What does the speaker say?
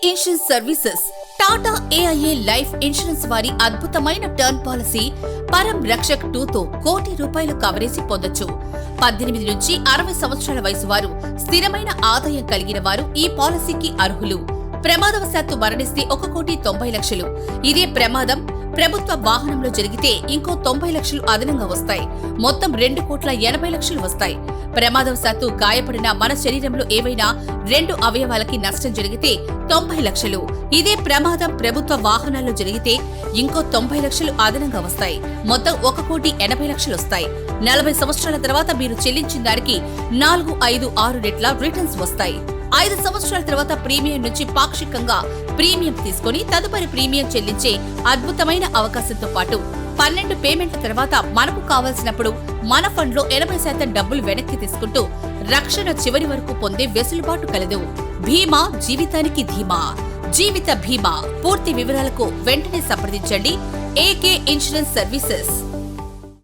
Insurance services Tata AIA life insurance వారి అద్భుతమైన turn policy పరం రక్షక్ 2తో ₹1,00,00,000 కవరేజీ పొందొచ్చు. 18 నుంచి 60 సంవత్సరాల వయసు వారు, స్థిరమైన ఆదాయం కలిగిన వారు ఈ పాలసీకి అర్హులు. ప్రమాదవశాత్తు మరణిస్తే ₹1,90,00,000. ఇదే ప్రమాదం ప్రభుత్వ వాహనంలో జరిగితే ఇంకో 90 లక్షలు అదనంగా వస్తాయి. మొత్తం ₹2,80,00,000 వస్తాయి. ప్రమాదవశాత్తు గాయపడిన మన శరీరంలో ఏవైనా 2 అవయవాలకి నష్టం జరిగితే 90 లక్షలు. ఇదే ప్రమాదం ప్రభుత్వ వాహనాల్లో జరిగితే ఇంకో 90 లక్షలు అదనంగా వస్తాయి. మొత్తం ₹1,80,00,000 వస్తాయి. 40 సంవత్సరాల తర్వాత మీరు చెల్లించిన దానికి 4, 5, 6 రెట్ల రిటర్న్స్ వస్తాయి. 5 సంవత్సరాల తర్వాత ప్రీమియం నుంచి పాక్షికంగా ప్రీమియం తీసుకుని తదుపరి ప్రీమియం చెల్లించే అద్భుతమైన అవకాశంతో పాటు 12 పేమెంట్ల తర్వాత మనకు కావాల్సినప్పుడు మన ఫండ్లో 80% డబ్బులు వెనక్కి తీసుకుంటూ రక్షణ చివరి వరకు పొందే వెసులుబాటు కలదు. భీమా జీవితానికి ధీమా. జీవిత భీమా. పూర్తి వివరాలకు వెంటనే సంప్రదించండి ఏకే ఇన్సూరెన్స్ సర్వీసెస్.